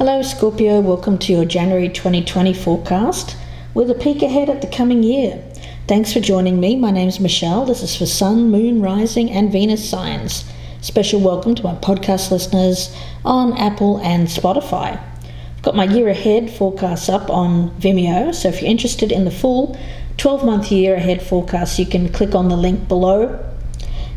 Hello Scorpio, welcome to your January 2020 forecast with a peek ahead at the coming year. Thanks for joining me. My name is Michelle. This is for Sun, Moon, Rising and Venus signs. Special welcome to my podcast listeners on Apple and Spotify. I've got my year ahead forecasts up on Vimeo, so if you're interested in the full 12-month year ahead forecast, you can click on the link below.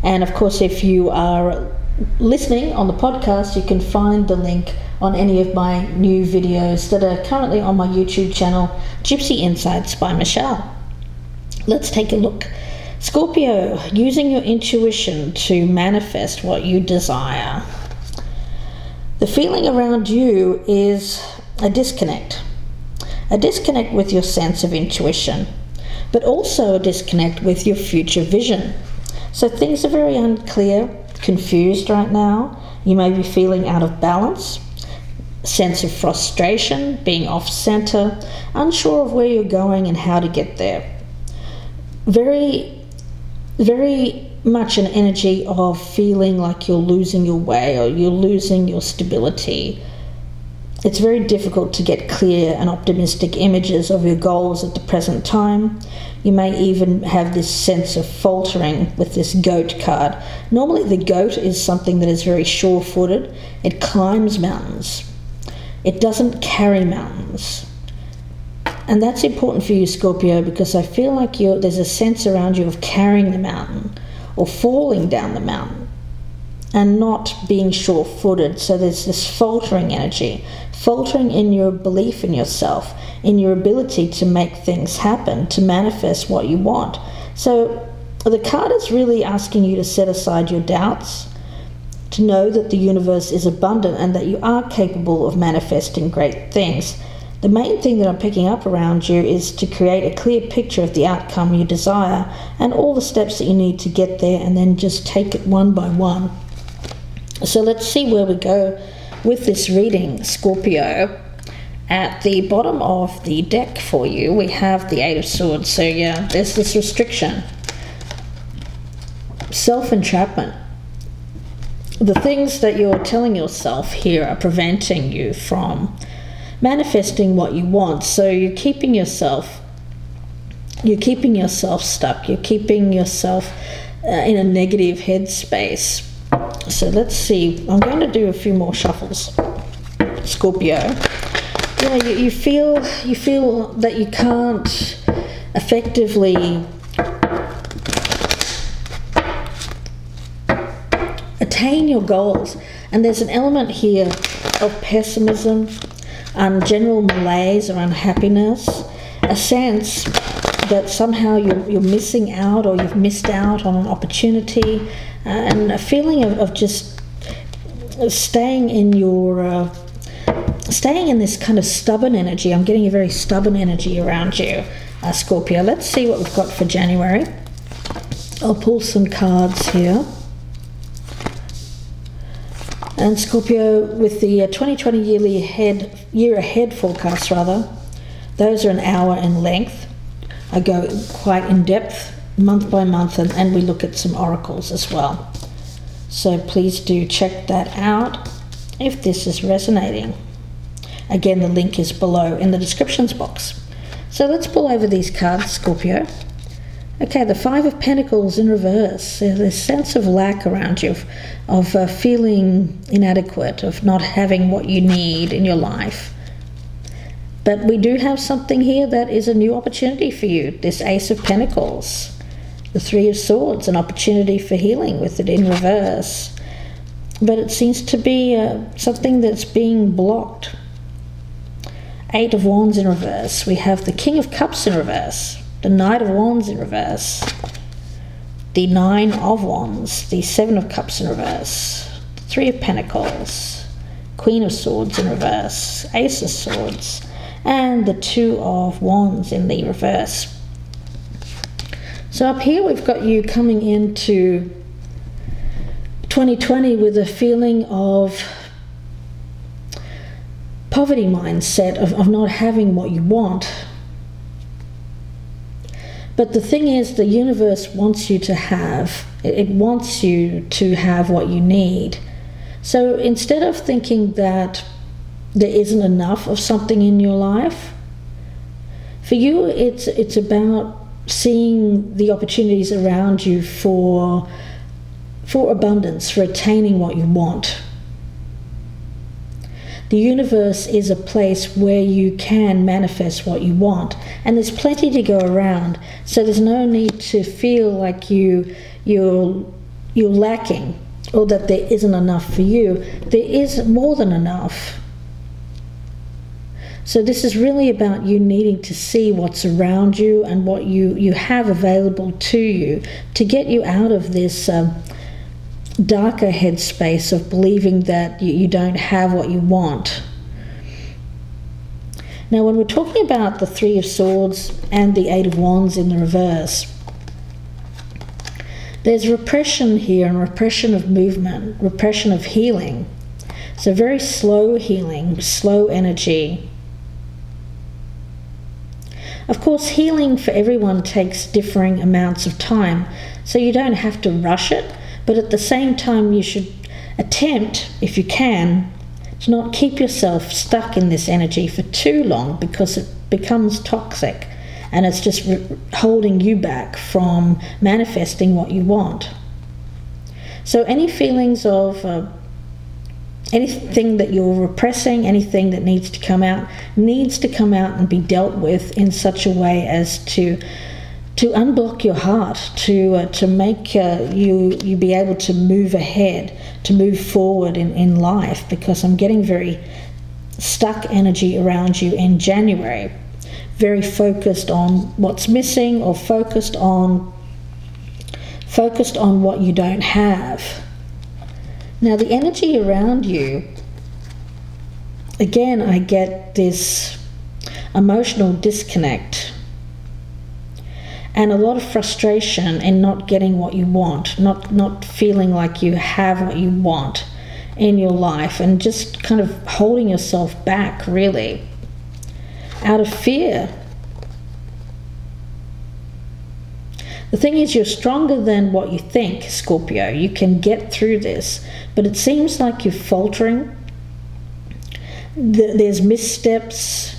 And of course, if you are listening on the podcast, you can find the link on any of my new videos that are currently on my YouTube channel, Gypsy Insights by Michelle. Let's take a look. Scorpio, using your intuition to manifest what you desire. The feeling around you is a disconnect with your sense of intuition, but also a disconnect with your future vision. So things are very unclear, confused right now. You may be feeling out of balance, sense of frustration, being off center, unsure of where you're going and how to get there. Very much an energy of feeling like you're losing your way or you're losing your stability. It's very difficult to get clear and optimistic images of your goals at the present time. You may even have this sense of faltering with this goat card. Normally the goat is something that is very sure-footed. It climbs mountains. It doesn't carry mountains. And that's important for you, Scorpio, because I feel like there's a sense around you of carrying the mountain or falling down the mountain and not being sure-footed. So there's this faltering energy, faltering in your belief in yourself, in your ability to make things happen, to manifest what you want. So the card is really asking you to set aside your doubts, to know that the universe is abundant and that you are capable of manifesting great things. The main thing that I'm picking up around you is to create a clear picture of the outcome you desire and all the steps that you need to get there, and then just take it one by one. So let's see where we go with this reading, Scorpio. At the bottom of the deck for you, we have the Eight of Swords. So yeah, there's this restriction, self-entrapment. The things that you're telling yourself here are preventing you from manifesting what you want. So you're keeping yourself stuck. You're keeping yourself in a negative headspace. So let's see. I'm going to do a few more shuffles, Scorpio. You feel that you can't effectively attain your goals, and there's an element here of pessimism, general malaise or unhappiness, a sense that somehow you're missing out or you've missed out on an opportunity, and a feeling of just staying in this kind of stubborn energy. I'm getting a very stubborn energy around you, Scorpio. Let's see what we've got for January. I'll pull some cards here. And Scorpio, with the 2020 year ahead forecast, those are an hour in length. I go quite in depth, month by month, and we look at some oracles as well. So please do check that out if this is resonating. Again, the link is below in the descriptions box. So let's pull over these cards, Scorpio. Okay, the Five of Pentacles in reverse. There's this sense of lack around you, of feeling inadequate, of not having what you need in your life. But we do have something here that is a new opportunity for you. This Ace of Pentacles, the Three of Swords, an opportunity for healing with it in reverse. But it seems to be something that's being blocked. Eight of Wands in reverse. We have the King of Cups in reverse, the Knight of Wands in reverse, the Nine of Wands, the Seven of Cups in reverse, the Three of Pentacles, Queen of Swords in reverse, Ace of Swords, and the Two of Wands in the reverse. So up here we've got you coming into 2020 with a feeling of poverty mindset, of not having what you want. But the thing is, the universe wants you to have, it wants you to have what you need. So instead of thinking that there isn't enough of something in your life. For you, it's about seeing the opportunities around you for abundance, for attaining what you want. The universe is a place where you can manifest what you want, and there's plenty to go around, so there's no need to feel like you're lacking or that there isn't enough for you. There is more than enough. So this is really about you needing to see what's around you and what you have available to you to get you out of this darker headspace of believing that you don't have what you want. Now, when we're talking about the Three of Swords and the Eight of Wands in the reverse, there's repression here, and repression of movement, repression of healing. So very slow healing, slow energy. Of course, healing for everyone takes differing amounts of time, so you don't have to rush it. But at the same time, you should attempt, if you can, to not keep yourself stuck in this energy for too long, because it becomes toxic and it's just holding you back from manifesting what you want. So any feelings of anything that you're repressing, anything that needs to come out and be dealt with in such a way as to unblock your heart, to make you be able to move ahead, to move forward in life, because I'm getting very stuck energy around you in January, very focused on what's missing, or focused on what you don't have. Now the energy around you, again, I get this emotional disconnect and a lot of frustration in not getting what you want, not feeling like you have what you want in your life, and just kind of holding yourself back, really, out of fear. The thing is, you're stronger than what you think, Scorpio. You can get through this, but it seems like you're faltering. There's missteps.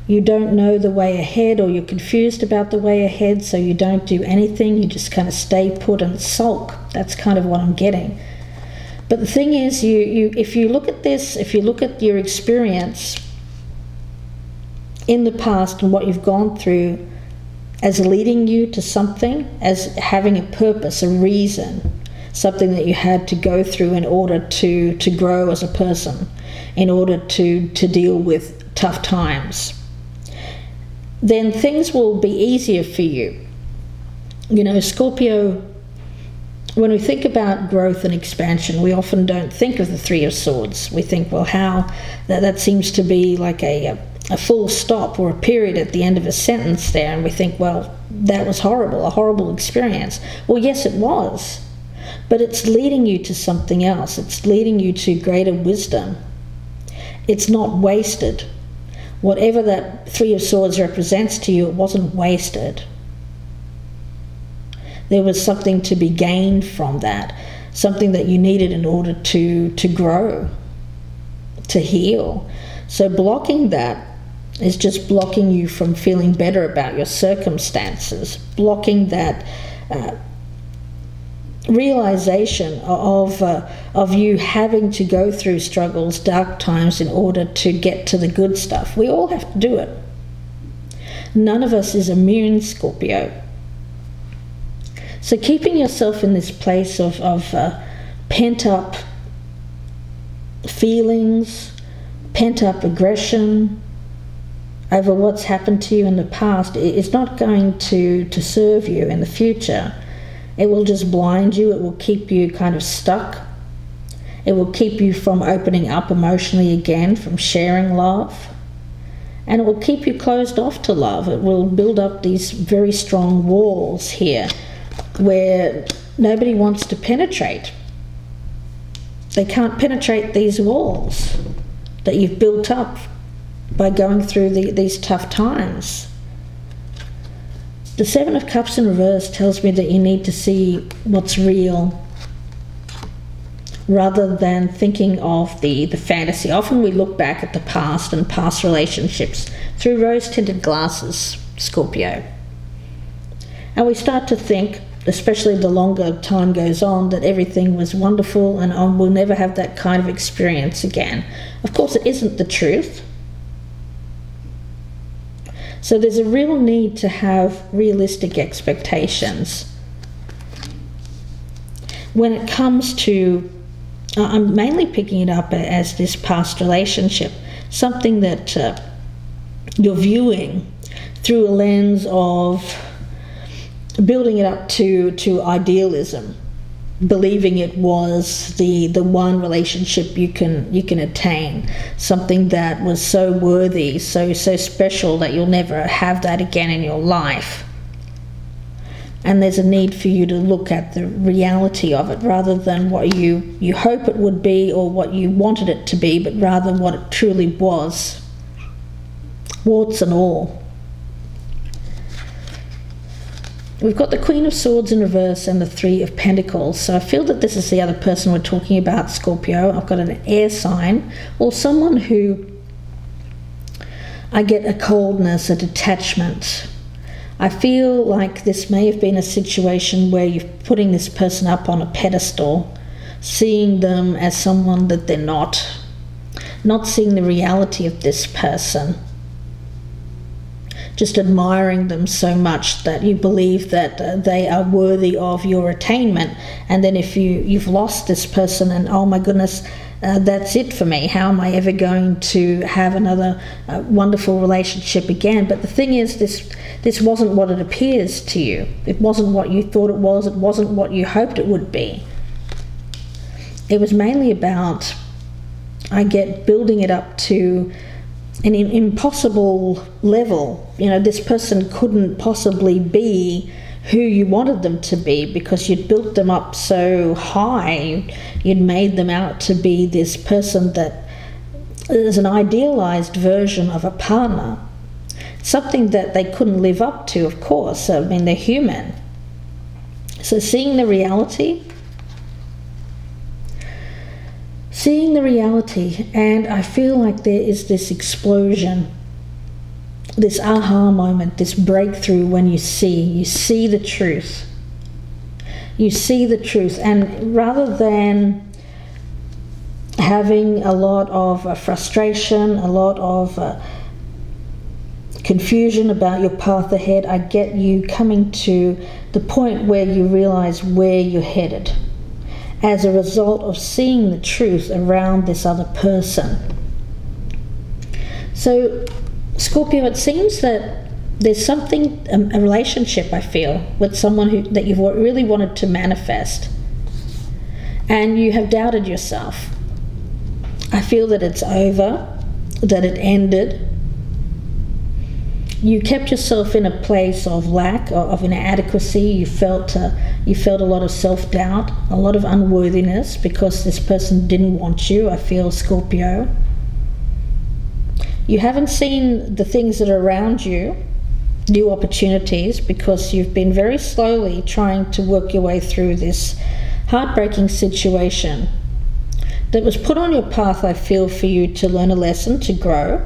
You don't know the way ahead, or you're confused about the way ahead, so you don't do anything. You just kind of stay put and sulk. That's kind of what I'm getting. But the thing is, if you look at this, if you look at your experience in the past and what you've gone through as leading you to something, as having a purpose, a reason, something that you had to go through in order to grow as a person, in order to deal with tough times, then things will be easier for you. You know, Scorpio, when we think about growth and expansion, we often don't think of the Three of Swords. We think, well, how that seems to be like a full stop or a period at the end of a sentence there, and we think, well, that was horrible, a horrible experience. Well, yes, it was, but it's leading you to something else. It's leading you to greater wisdom. It's not wasted. Whatever that Three of Swords represents to you, it wasn't wasted. There was something to be gained from that, something that you needed in order to grow, to heal. So blocking that is just blocking you from feeling better about your circumstances, blocking that realization of you having to go through struggles, dark times, in order to get to the good stuff. We all have to do it. None of us is immune, Scorpio. So keeping yourself in this place of pent-up feelings, pent-up aggression over what's happened to you in the past is not going to serve you in the future. It will just blind you. It will keep you kind of stuck. It will keep you from opening up emotionally again, from sharing love. And it will keep you closed off to love. It will build up these very strong walls here where nobody wants to penetrate. They can't penetrate these walls that you've built up by going through these tough times. The Seven of Cups in reverse tells me that you need to see what's real, rather than thinking of the fantasy. Often we look back at the past and past relationships through rose-tinted glasses, Scorpio. And we start to think, especially the longer time goes on, that everything was wonderful and we'll never have that kind of experience again. Of course, it isn't the truth. So there's a real need to have realistic expectations. When it comes to, I'm mainly picking it up as this past relationship, something that you're viewing through a lens of building it up to idealism, believing it was the one relationship you can attain, something that was so worthy, so special that you'll never have that again in your life. And there's a need for you to look at the reality of it rather than what you hope it would be or what you wanted it to be, but rather what it truly was, warts and all. We've got the Queen of Swords in reverse and the Three of Pentacles. So I feel that this is the other person we're talking about, Scorpio. I've got an air sign or someone who I get a coldness, a detachment. I feel like this may have been a situation where you're putting this person up on a pedestal, seeing them as someone that they're not seeing the reality of this person. Just admiring them so much that you believe that they are worthy of your attainment. And then if you've lost this person and, oh my goodness, that's it for me. How am I ever going to have another wonderful relationship again? But the thing is, this wasn't what it appears to you. It wasn't what you thought it was. It wasn't what you hoped it would be. It was mainly about, I get, building it up to an impossible level. You know, this person couldn't possibly be who you wanted them to be because you'd built them up so high. You'd made them out to be this person that is an idealized version of a partner, something that they couldn't live up to, of course. I mean, they're human. So seeing the reality, and I feel like there is this explosion, this aha moment, this breakthrough when you see the truth. You see the truth, and rather than having a lot of frustration, a lot of confusion about your path ahead, I get you coming to the point where you realize where you're headed as a result of seeing the truth around this other person. So, Scorpio, it seems that there's something, a relationship, I feel, with someone that you've really wanted to manifest, and you have doubted yourself. I feel that it's over, that it ended. You kept yourself in a place of lack, of inadequacy. You felt a lot of self-doubt, a lot of unworthiness because this person didn't want you, I feel, Scorpio. You haven't seen the things that are around you, new opportunities, because you've been very slowly trying to work your way through this heartbreaking situation that was put on your path, I feel, for you to learn a lesson, to grow.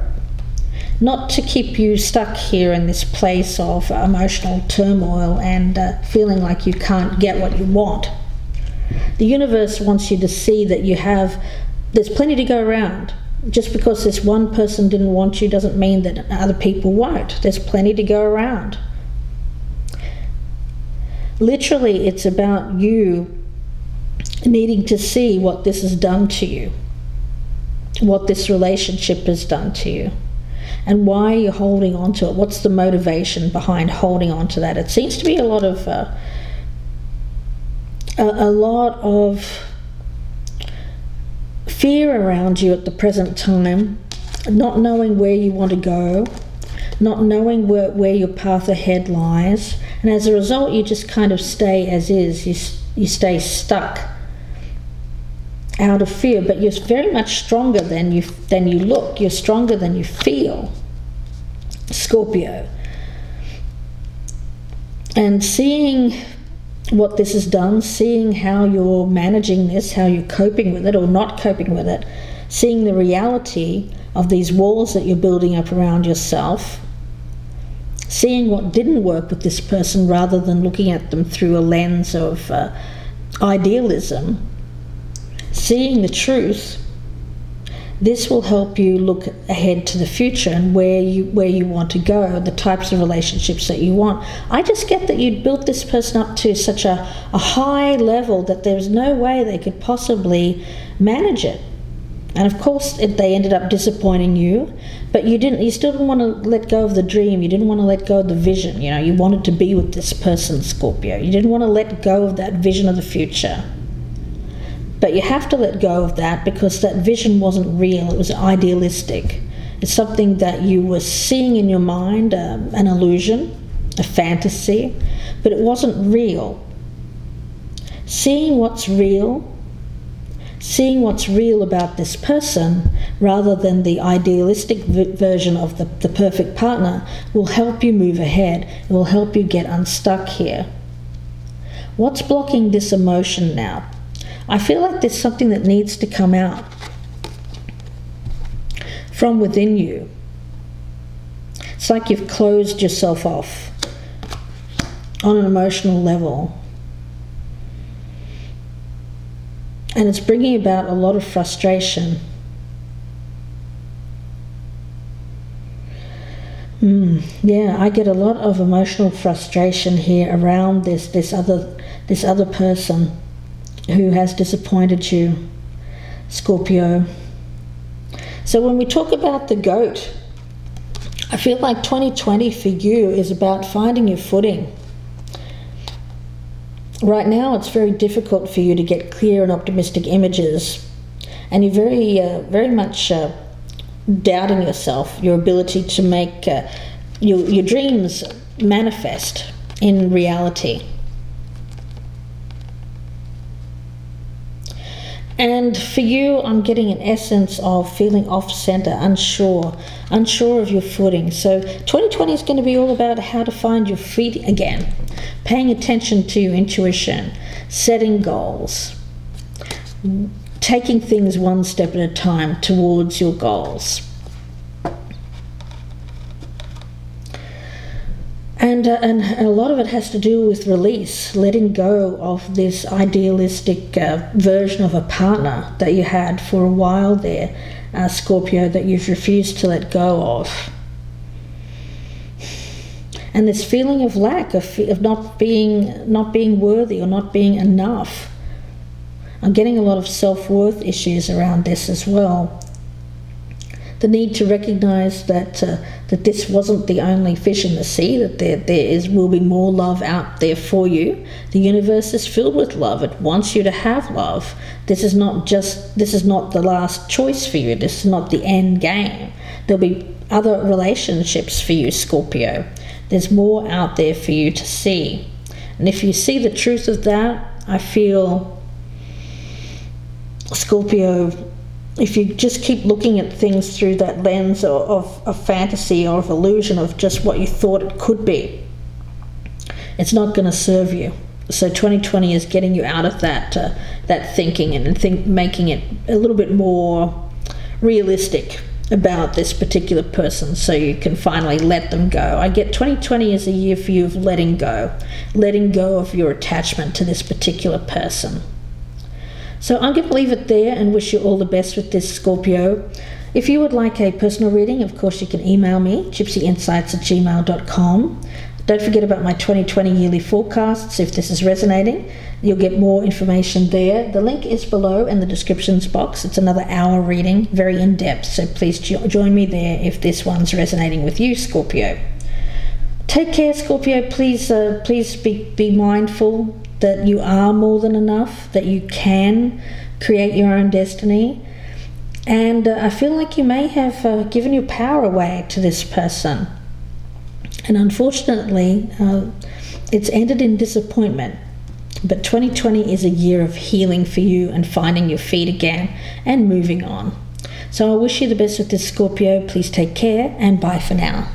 Not to keep you stuck here in this place of emotional turmoil and feeling like you can't get what you want. The universe wants you to see that there's plenty to go around. Just because this one person didn't want you doesn't mean that other people won't. There's plenty to go around. Literally, it's about you needing to see what this has done to you, what this relationship has done to you, and why you're holding on to it. What's the motivation behind holding on to that? It seems to be a lot of fear around you at the present time, not knowing where you want to go, not knowing where your path ahead lies, and as a result you just kind of stay as is. You stay stuck out of fear, but you're very much stronger than you look. You're stronger than you feel, Scorpio. And seeing what this has done, seeing how you're managing this, how you're coping with it or not coping with it, seeing the reality of these walls that you're building up around yourself, seeing what didn't work with this person rather than looking at them through a lens of idealism, seeing the truth. This will help you look ahead to the future and where you want to go, the types of relationships that you want. I just get that you'd built this person up to such a high level that there's no way they could possibly manage it. And of course they ended up disappointing you, but you still didn't want to let go of the dream. You didn't want to let go of the vision. You know, you wanted to be with this person, Scorpio. You didn't want to let go of that vision of the future. But you have to let go of that because that vision wasn't real. It was idealistic. It's something that you were seeing in your mind, an illusion, a fantasy, but it wasn't real. Seeing what's real about this person rather than the idealistic version of the perfect partner will help you move ahead. It will help you get unstuck here. What's blocking this emotion now? I feel like there's something that needs to come out from within you. It's like you've closed yourself off on an emotional level. And it's bringing about a lot of frustration. Yeah, I get a lot of emotional frustration here around this other person who has disappointed you, Scorpio. So when we talk about the goat, I feel like 2020 for you is about finding your footing. Right now it's very difficult for you to get clear and optimistic images, and you're very much doubting yourself, your ability to make your dreams manifest in reality. And for you, I'm getting an essence of feeling off-center, unsure of your footing. So 2020 is going to be all about how to find your feet again, paying attention to your intuition, setting goals, taking things one step at a time towards your goals. And a lot of it has to do with release, letting go of this idealistic version of a partner that you had for a while there, Scorpio, that you've refused to let go of. And this feeling of lack, of not being worthy or not being enough. I'm getting a lot of self-worth issues around this as well. The need to recognize that this wasn't the only fish in the sea, that there will be more love out there for you. The universe is filled with love. It wants you to have love. This is not the last choice for you. This is not the end game. There'll be other relationships for you, Scorpio. There's more out there for you to see. And if you see the truth of that, I feel, Scorpio, if you just keep looking at things through that lens of fantasy or of illusion of just what you thought it could be, it's not going to serve you. So 2020 is getting you out of that thinking and making it a little bit more realistic about this particular person, so you can finally let them go. I get 2020 is a year for you of letting go of your attachment to this particular person. So I'm going to leave it there and wish you all the best with this, Scorpio. If you would like a personal reading, of course you can email me, gypsyinsights@gmail.com. Don't forget about my 2020 yearly forecasts. If this is resonating, you'll get more information there. The link is below in the descriptions box. It's another hour reading, very in-depth, so please join me there if this one's resonating with you, Scorpio. Take care, Scorpio. Please be mindful that you are more than enough, that you can create your own destiny. And I feel like you may have given your power away to this person. And unfortunately, it's ended in disappointment. But 2020 is a year of healing for you and finding your feet again and moving on. So I wish you the best with this, Scorpio. Please take care and bye for now.